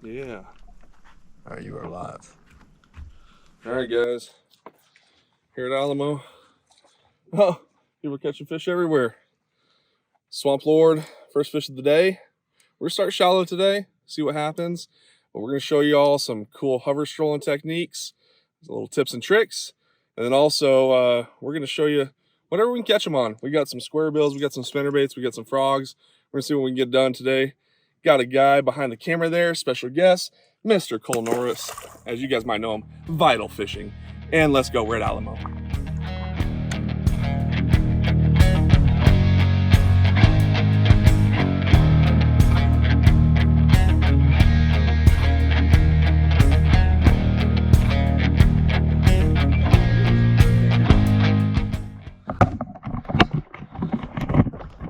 Yeah. All right, you are live. All right, guys. Here at Alamo. Oh, people are catching fish everywhere. Swamp Lord, first fish of the day. We're going to start shallow today, see what happens. But we're going to show you all some cool hover strolling techniques, little tips and tricks. And then also, we're going to show you whatever we can catch them on. We got some square bills, we got some spinnerbaits, we got some frogs. We're going to see what we can get done today. Got a guy behind the camera there, special guest, Mr. Cole Norris. As you guys might know him, Vital Fishing. And let's go, we're at Alamo.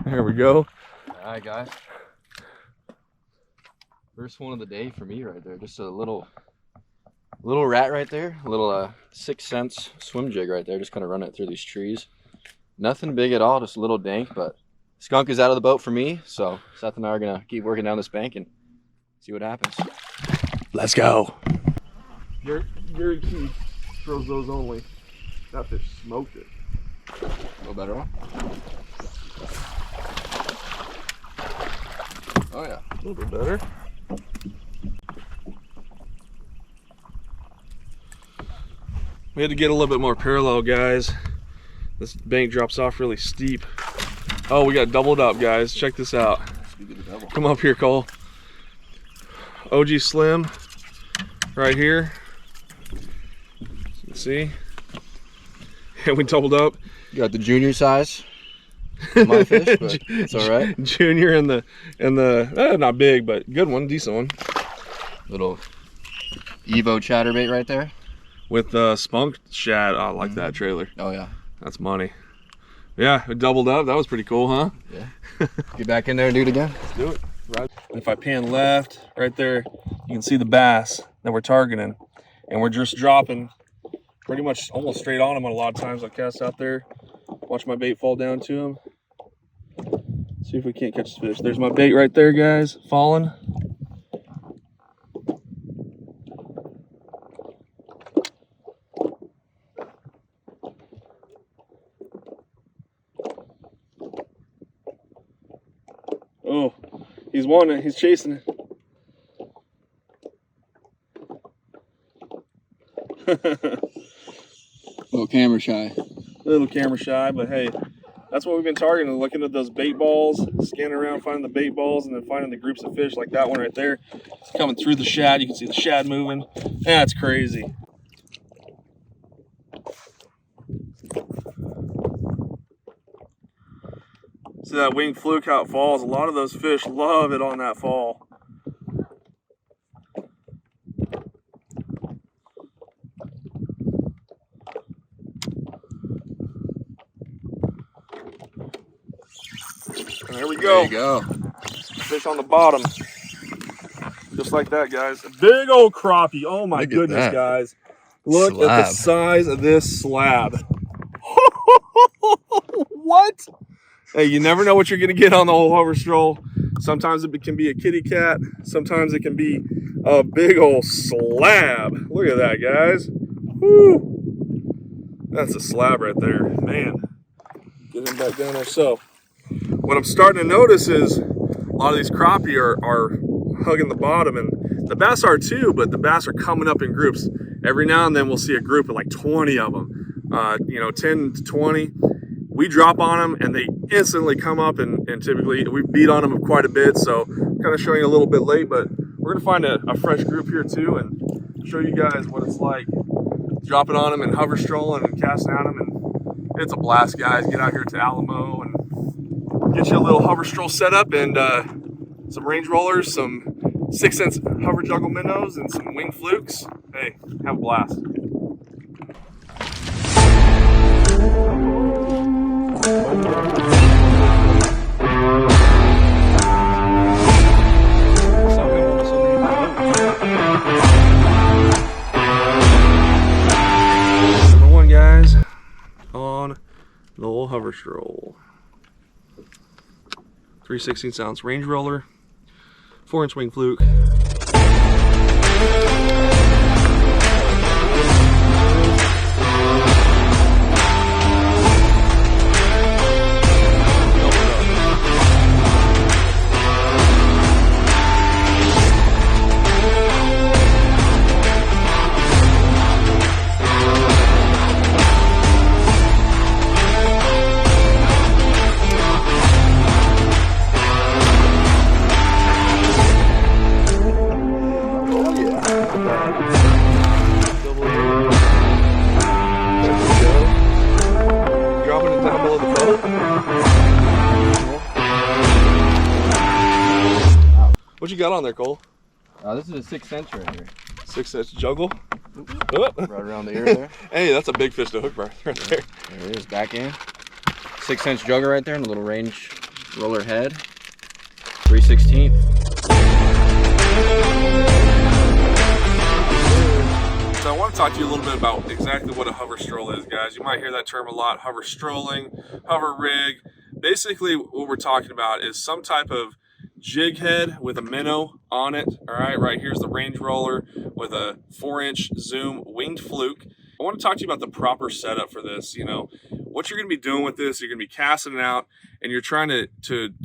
There we go. All right, guys. First one of the day for me right there. Just a little rat right there. A little 6 cents swim jig right there. Just kind of running it through these trees. Nothing big at all, just a little dank, but skunk is out of the boat for me. So Seth and I are gonna keep working down this bank and see what happens. Let's go. Gary Key throws those only. That fish smoked it. A little better one. Oh yeah, A little bit better. We had to get a little bit more parallel, guys. This bank drops off really steep. Oh, we got doubled up, guys. Check this out. Come up here, Cole. OG Slim right here. You see? And we doubled up. you got the junior size. My fish, but it's all right. Junior and the not big, but good one, decent one. Little Evo chatterbait right there. With spunk shad. Oh, I like that trailer. Oh yeah. That's money. Yeah, it doubled up. That was pretty cool, huh? Yeah. Get back in there and do it again. Let's do it. Right. If I pan left, right there, you can see the bass that we're targeting. And we're just dropping pretty much almost straight on them a lot of times. I cast out there, watch my bait fall down to him. See if we can't catch the fish. There's my bait right there, guys, falling. Oh, he's wanting it. He's chasing it. Little camera shy. A little camera shy, but hey, that's what we've been targeting, looking at those bait balls, scanning around, finding the bait balls, and then finding the groups of fish like that one right there. It's coming through the shad. You can see the shad moving. That's crazy. See that wing fluke, how it falls? A lot of those fish love it on that fall. And there we go. There you go. Fish on the bottom. Just like that, guys. A big old crappie. Oh my goodness, guys. Look at the size of this slab. What? Hey, you never know what you're going to get on the old hover stroll. Sometimes it can be a kitty cat. Sometimes it can be a big old slab. Look at that, guys. Woo. That's a slab right there. Man. Get him back down there. So, what I'm starting to notice is a lot of these crappie are hugging the bottom, and the bass are too, but the bass are coming up in groups. Every now and then we'll see a group of like 20 of them, 10 to 20. We drop on them and they instantly come up, and typically we beat on them quite a bit. So kind of showing you a little bit late, but we're gonna find a fresh group here too and show you guys what it's like dropping on them and hover strolling and casting at them. And it's a blast, guys. Get out here to Alamo and get you a little hover stroll setup and some range rollers, some 6 cents hover juggle minnows, and some wing flukes. Hey, have a blast. Number one, guys, on the old hover stroll. 3/16 ounce range roller, 4-inch wing fluke. got on there, Cole? This is a 6 cents right here. 6 cents juggle. Right around the ear there. Hey, that's a big fish to hook right there. There it is, back in. 6 cents jugger right there, and a little range roller head. 3/16. So I want to talk to you a little bit about exactly what a hover stroll is, guys. You might hear that term a lot, hover strolling, hover rig. Basically, what we're talking about is some type of jig head with a minnow on it. All right here's the range roller with a 4-inch zoom winged fluke. I want to talk to you about the proper setup for this. You know, what you're going to be doing with this, you're going to be casting it out, and you're trying to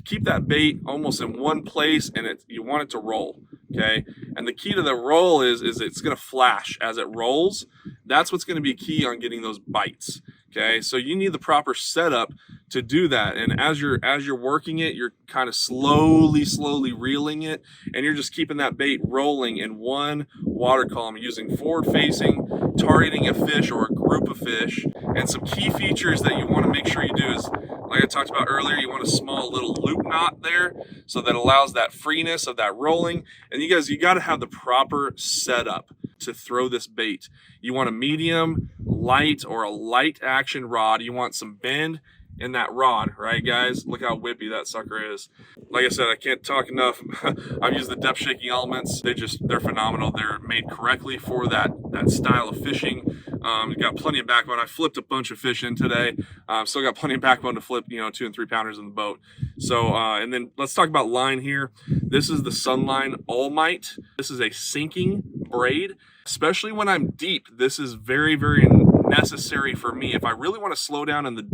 keep that bait almost in one place, and you want it to roll, okay? And the key to the roll is it's going to flash as it rolls. That's what's going to be key on getting those bites, okay? So you need the proper setup to do that, and as you're working it, you're kind of slowly reeling it, and you're just keeping that bait rolling in one water column using forward facing, targeting a fish or a group of fish. And some key features that you want to make sure you do is, like I talked about earlier, you want a small little loop knot there so that allows that freeness of that rolling. And you got to have the proper setup to throw this bait. You want a medium, light, or a light action rod. You want some bend in that rod, right, guys? Look how whippy that sucker is. Like I said, I can't talk enough. I've used the depth shaking elements. They're phenomenal. They're made correctly for that style of fishing. You got plenty of backbone. I flipped a bunch of fish in today. Still got plenty of backbone to flip, 2 and 3 pounders in the boat. So, and then let's talk about line here. This is the Sunline All Might. This is a sinking braid, especially when I'm deep. This is very, very necessary for me. If I really want to slow down in the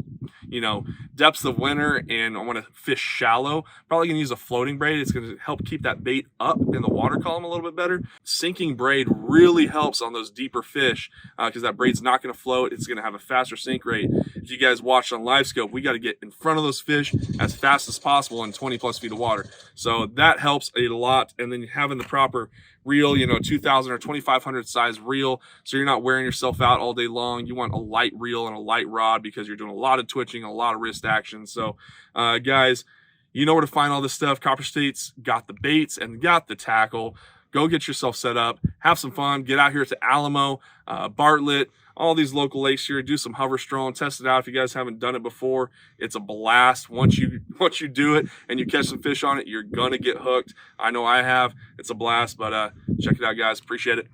depths of winter and I want to fish shallow, probably gonna use a floating braid. It's gonna help keep that bait up in the water column a little bit better. Sinking braid really helps on those deeper fish because that braid's not gonna float. It's gonna have a faster sink rate. If you guys watched on live scope, we got to get in front of those fish as fast as possible in 20 plus feet of water. So that helps a lot. And then having the proper reel, 2,000 or 2,500 size reel, so you're not wearing yourself out all day long. You want a light reel and a light rod because you're doing a lot of twitching, a lot of wrist action. So guys, you know where to find all this stuff. Copper State's got the baits and got the tackle. Go get yourself set up, have some fun, get out here to Alamo, Bartlett, all these local lakes here, do some hover strolling, test it out. If you guys haven't done it before, it's a blast. Once you do it and you catch some fish on it, you're gonna get hooked. I know I have. It's a blast, but check it out, guys. Appreciate it.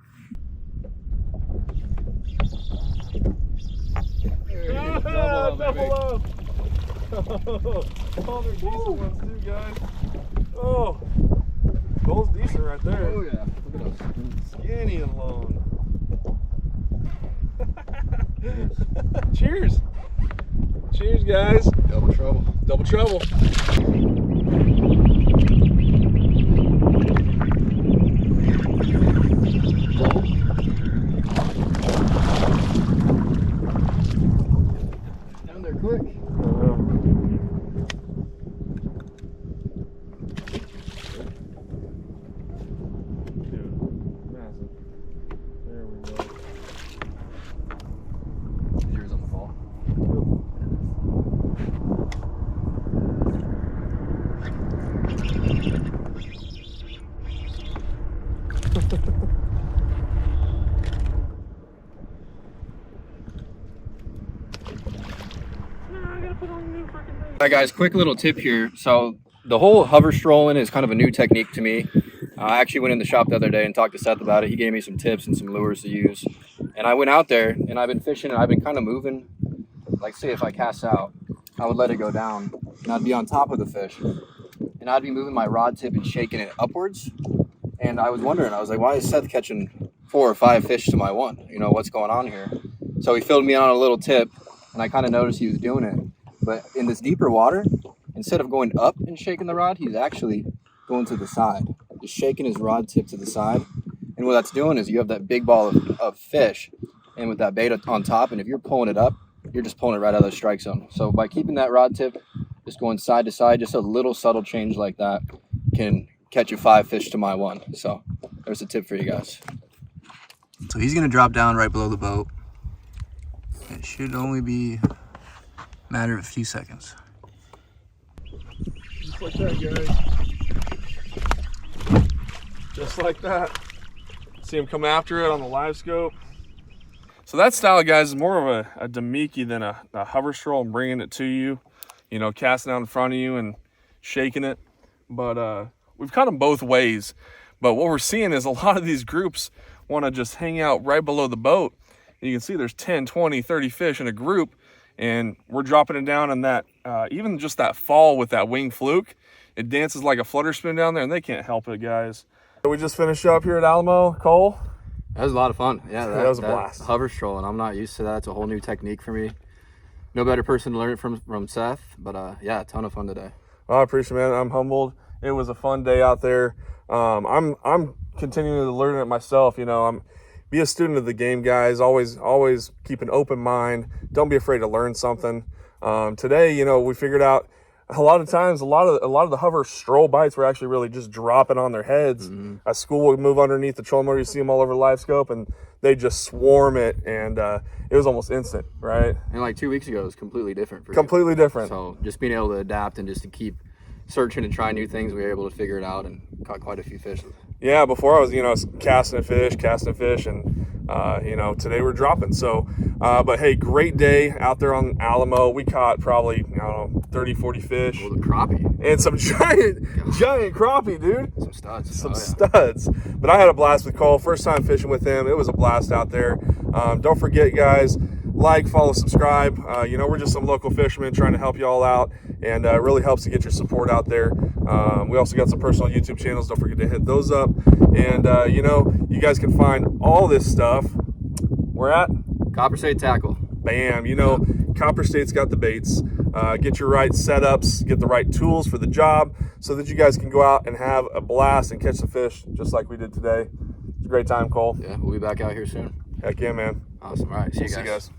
Double up. Oh, they're decent ones too, guys. Oh, Cole's decent right there. Oh yeah, look at those. Skinny and long. Cheers. Cheers, guys. Double trouble. Double trouble. Down there quick. Dude, massive. There we go. Yours on the ball. Alright guys, quick little tip here. So the whole hover strolling is kind of a new technique to me. I actually went in the shop the other day and talked to Seth about it. He gave me some tips and some lures to use. And I went out there and I've been fishing and I've been kind of moving. Like say if I cast out, I would let it go down and I'd be on top of the fish. And I'd be moving my rod tip and shaking it upwards. And I was wondering, I was like, why is Seth catching 4 or 5 fish to my 1? What's going on here? So he filled me on a little tip and I kind of noticed he was doing it. But in this deeper water, instead of going up and shaking the rod, he's actually going to the side. Just shaking his rod tip to the side. And what that's doing is you have that big ball of fish and with that bait on top, and if you're pulling it up, you're just pulling it right out of the strike zone. So by keeping that rod tip just going side to side, just a little subtle change like that can catch you 5 fish to my 1. So there's a tip for you guys. So he's gonna drop down right below the boat. It should only be a matter of a few seconds. Just like that, guys. Just like that. See him come after it on the live scope. So that style, guys, is more of a Damiki than a hover stroll and bringing it to you. You know, casting out in front of you and shaking it. But we've caught them both ways. But what we're seeing is a lot of these groups want to just hang out right below the boat. And you can see there's 10, 20, 30 fish in a group. And we're dropping it down in that, even just that fall with that wing fluke. It dances like a flutter spin down there, and they can't help it, guys. We just finished up here at Alamo, Cole. That was a lot of fun. Yeah, that was a blast. Hover stroll, and I'm not used to that. It's a whole new technique for me. No better person to learn it from Seth. But yeah, a ton of fun today. Well, I appreciate it, man. I'm humbled. It was a fun day out there. I'm continuing to learn it myself. You know, be a student of the game, guys. Always keep an open mind. Don't be afraid to learn something. Today, you know, we figured out a lot of times a lot of the hover stroll bites were actually really just dropping on their heads. At school, would move underneath the trolling motor. You see them all over live scope, and they just swarm it, and it was almost instant, right? And like 2 weeks ago, it was completely different. Completely different. So just being able to adapt and just to keep searching and trying new things, we were able to figure it out and caught quite a few fish. Yeah, before I was, you know, casting fish, and you know, today we're dropping. So, but hey, great day out there on Alamo. We caught probably, I don't know, 30, 40 fish. Well, the crappie. And some giant crappie, dude. Some studs. Some studs. But I had a blast with Cole. First time fishing with him. It was a blast out there. Don't forget, guys, like, follow, subscribe. You know, we're just some local fishermen trying to help you all out, and it really helps to get your support out there. We also got some personal YouTube channels. Don't forget to hit those up. And, you know, you guys can find all this stuff. We're at Copper State Tackle. Bam. You know, Copper State's got the baits. Get your right setups, get the right tools for the job so that you guys can go out and have a blast and catch some fish just like we did today. It's a great time, Cole. Yeah, we'll be back out here soon. Heck yeah, man. Awesome. All right, see you guys.